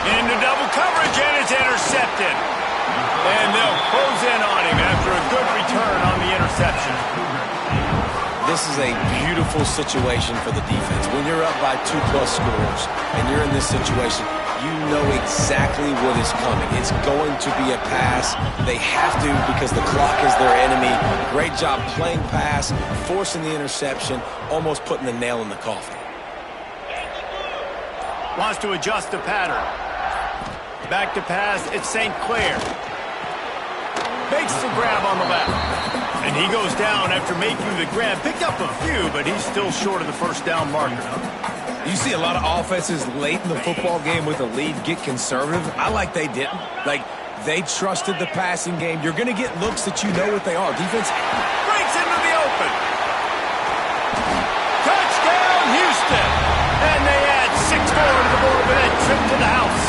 Into double coverage, and it's intercepted. And they'll close in on him after a good return on the interception. This is a beautiful situation for the defense. When you're up by 2+ scores and you're in this situation, you know exactly what is coming. It's going to be a pass. They have to because the clock is their enemy. Great job playing pass, forcing the interception, almost putting the nail in the coffin. Wants to adjust the pattern. Back to pass, it's St. Clair. Makes the grab on the left. And he goes down after making the grab. Picked up a few, but he's still short of the first down marker. You see a lot of offenses late in the football game with a lead get conservative. I like they didn't. Like, they trusted the passing game. You're going to get looks that you know what they are. Defense breaks into the open. Touchdown, Houston. And they add 6 more to the board with that trip to the house.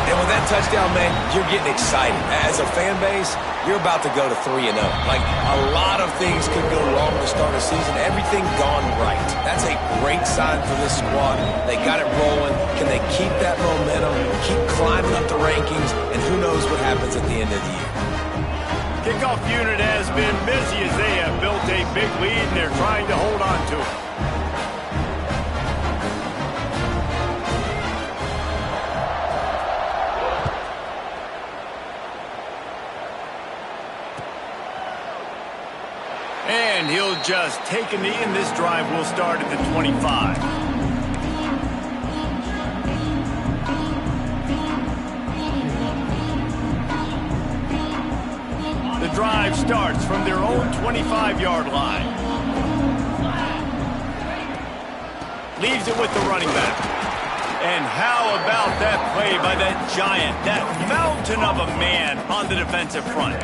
And with that touchdown, man, you're getting excited. As a fan base, you're about to go to 3-0. Like, a lot of things could go wrong to start a season. Everything gone right. That's a great sign for this squad. They got it rolling. Can they keep that momentum, keep climbing up the rankings, and who knows what happens at the end of the year. Kickoff unit has been busy as they have built a big lead, and they're trying to hold on to it. And he'll just take a knee, and this drive will start at the 25. The drive starts from their own 25-yard line. Leaves it with the running back. And how about that play by that giant, that mountain of a man on the defensive front?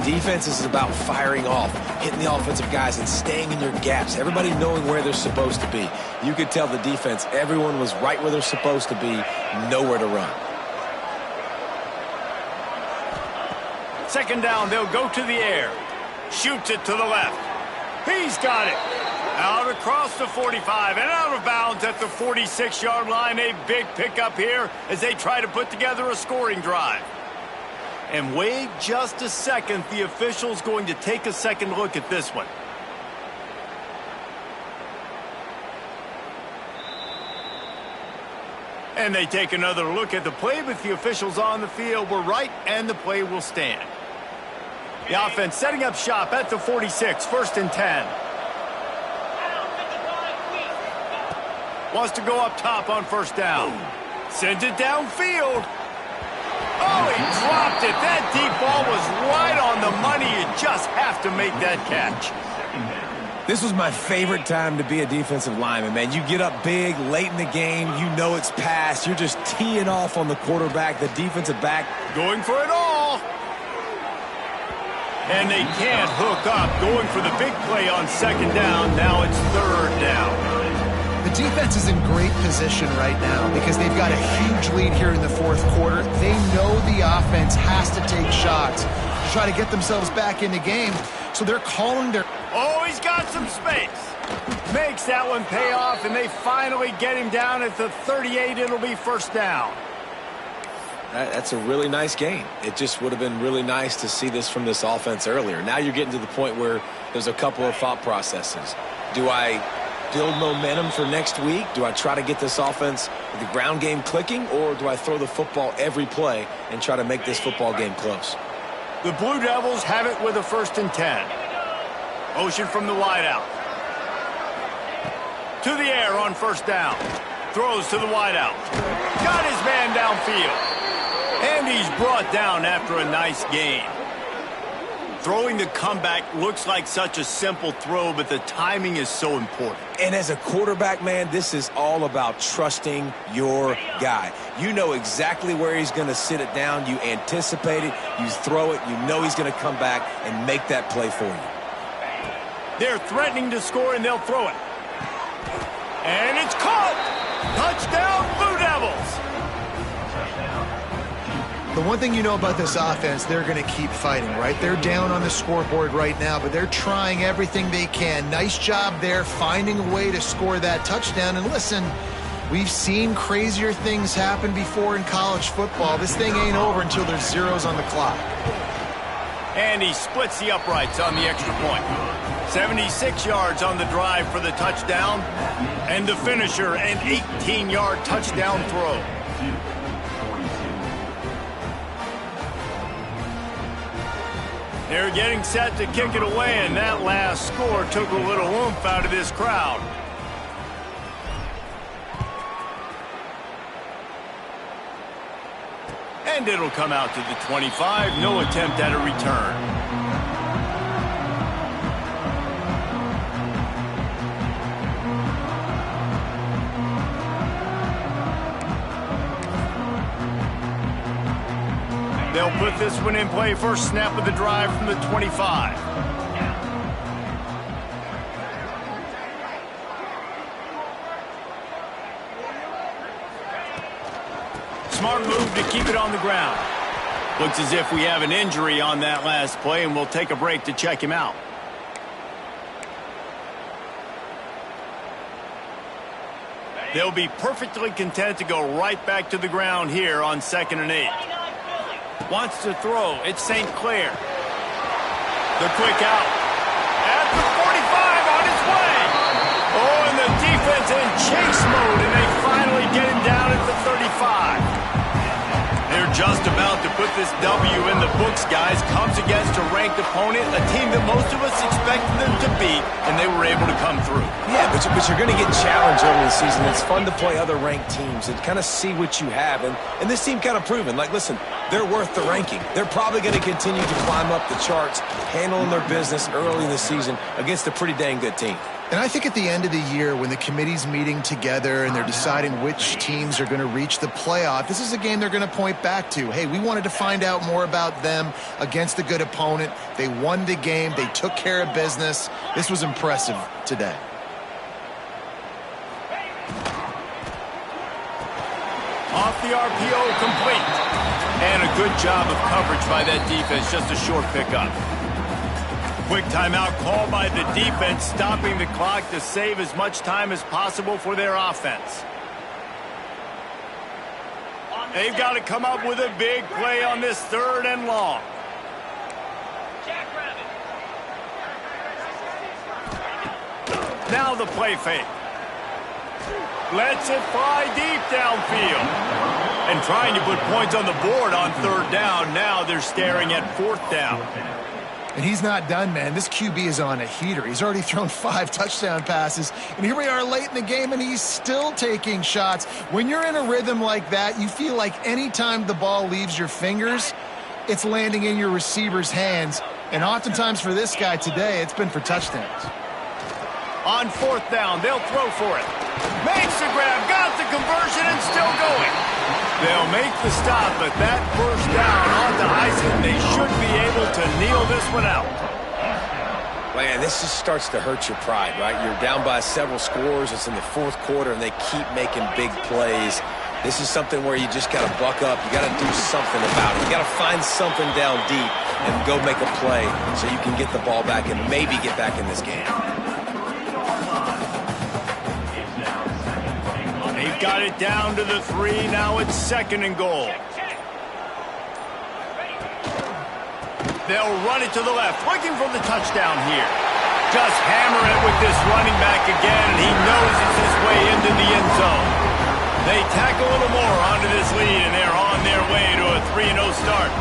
Defense is about firing off, hitting the offensive guys, and staying in your gaps. Everybody knowing where they're supposed to be. You could tell the defense, everyone was right where they're supposed to be, nowhere to run. Second down, they'll go to the air. Shoots it to the left. He's got it. Out across the 45 and out of bounds at the 46-yard line. A big pickup here as they try to put together a scoring drive. And wait just a second. The official's going to take a second look at this one. And they take another look at the play, but the officials on the field were right, and the play will stand. The offense setting up shop at the 46, 1st and 10. Wants to go up top on 1st down. Sends it downfield. Oh, he dropped it. That deep ball was right on the money. You just have to make that catch. This was my favorite time to be a defensive lineman, man. You get up big, late in the game, you know it's past. You're just teeing off on the quarterback, the defensive back. Going for it all. And they can't hook up. Going for the big play on 2nd down. Now it's 3rd down. The defense is in great position right now because they've got a huge lead here in the 4th quarter. They know the offense has to take shots to try to get themselves back in the game. So they're calling their... Oh, he's got some space. Makes that one pay off, and they finally get him down at the 38. It'll be 1st down. That's a really nice game. It just would have been really nice to see this from this offense earlier. Now you're getting to the point where there's a couple of thought processes. Do I build momentum for next week? Do I try to get this offense, the ground game clicking, or do I throw the football every play and try to make this football game close? The Blue Devils have it with a 1st and 10. Motion from the wideout. To the air on 1st down. Throws to the wideout. Got his man downfield. And he's brought down after a nice gain. Throwing the comeback looks like such a simple throw, but the timing is so important. And as a quarterback, man, this is all about trusting your guy. You know exactly where he's going to sit it down. You anticipate it. You throw it. You know he's going to come back and make that play for you. They're threatening to score, and they'll throw it. And it's caught! Touchdown, Blue Devils! The one thing you know about this offense, they're going to keep fighting, right? They're down on the scoreboard right now, but they're trying everything they can. Nice job there, finding a way to score that touchdown. And listen, we've seen crazier things happen before in college football. This thing ain't over until there's zeros on the clock. And he splits the uprights on the extra point. 76 yards on the drive for the touchdown. And the finisher, an 18-yard touchdown throw. They're getting set to kick it away, and that last score took a little oomph out of this crowd. And it'll come out to the 25. No attempt at a return. They'll put this one in play. First snap of the drive from the 25. Smart move to keep it on the ground. Looks as if we have an injury on that last play, and we'll take a break to check him out. They'll be perfectly content to go right back to the ground here on 2nd and 8. Wants to throw. It's St. Clair. The quick out. At the 45 on his way. Oh, and the defense in chase mode, and they finally get him down at the 35. They're just about to put this W in the books, guys. Comes against a ranked opponent, a team that most of us expected them to beat, and they were able to come through. Yeah, but you're going to get challenged early in the season. It's fun to play other ranked teams and kind of see what you have. And this team kind of proven, like, listen, they're worth the ranking. They're probably going to continue to climb up the charts, handling their business early in the season against a pretty dang good team. And I think at the end of the year, when the committee's meeting together and they're deciding which teams are going to reach the playoff, this is a game they're going to point back to. Hey, we wanted to find out more about them against a good opponent. They won the game. They took care of business. This was impressive today. Off the RPO, complete. And a good job of coverage by that defense, just a short pickup. Quick timeout called by the defense, stopping the clock to save as much time as possible for their offense. They've got to come up with a big play on this 3rd and long. Now the play fake. Lets it fly deep downfield. And trying to put points on the board on 3rd down. Now they're staring at 4th down. And he's not done, man. This QB is on a heater. He's already thrown 5 touchdown passes. And here we are late in the game, and he's still taking shots. When you're in a rhythm like that, you feel like any time the ball leaves your fingers, it's landing in your receiver's hands. And oftentimes for this guy today, it's been for touchdowns. On 4th down, they'll throw for it. Makes the grab, got the conversion, and still going. They'll make the stop, but that first down on the Heisen, they should be able to kneel this one out. Man, this just starts to hurt your pride, right? You're down by several scores. It's in the 4th quarter, and they keep making big plays. This is something where you just got to buck up. You got to do something about it. You got to find something down deep and go make a play so you can get the ball back and maybe get back in this game. They've got it down to the 3. Now it's 2nd and goal. They'll run it to the left, looking for the touchdown here. Just hammer it with this running back again, and he noses his way into the end zone. They tack a little more onto this lead, and they're on their way to a 3-0 start.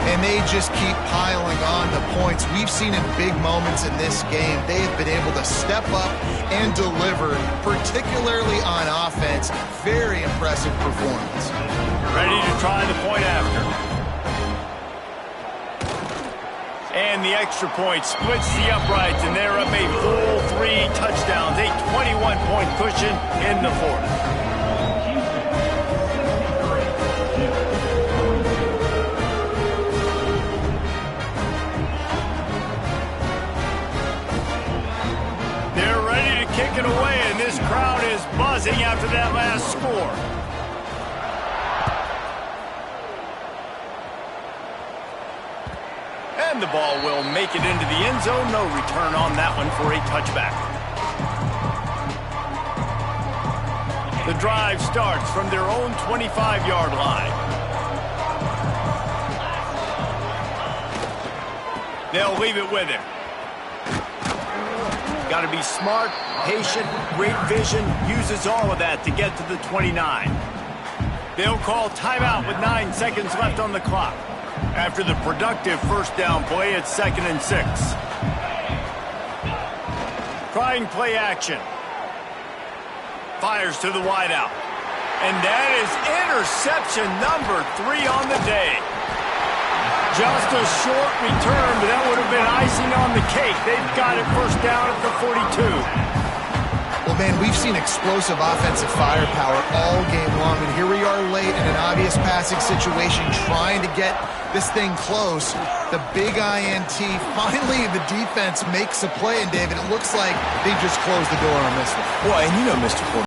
And they just keep piling on the points. We've seen in big moments in this game, they have been able to step up and deliver, particularly on offense. Very impressive performance. Ready to try the point after. And the extra point splits the uprights, and they're up a full 3 touchdowns, a 21-point cushion in the 4th. Kick it away, and this crowd is buzzing after that last score. And the ball will make it into the end zone. No return on that one for a touchback. The drive starts from their own 25-yard line. They'll leave it with him. Got to be smart, patient, great vision, uses all of that to get to the 29. They'll call timeout with 9 seconds left on the clock. After the productive first down play, it's 2nd and 6. Trying play action. Fires to the wideout. And that is interception number 3 on the day. Just a short return, but that would have been icing on the cake. They've got it first down at the 42. Well, man, we've seen explosive offensive firepower all game long, and here we are late in an obvious passing situation trying to get this thing close. The big INT, finally the defense makes a play, and David, it looks like they just closed the door on this one. Well, and you know, Mr.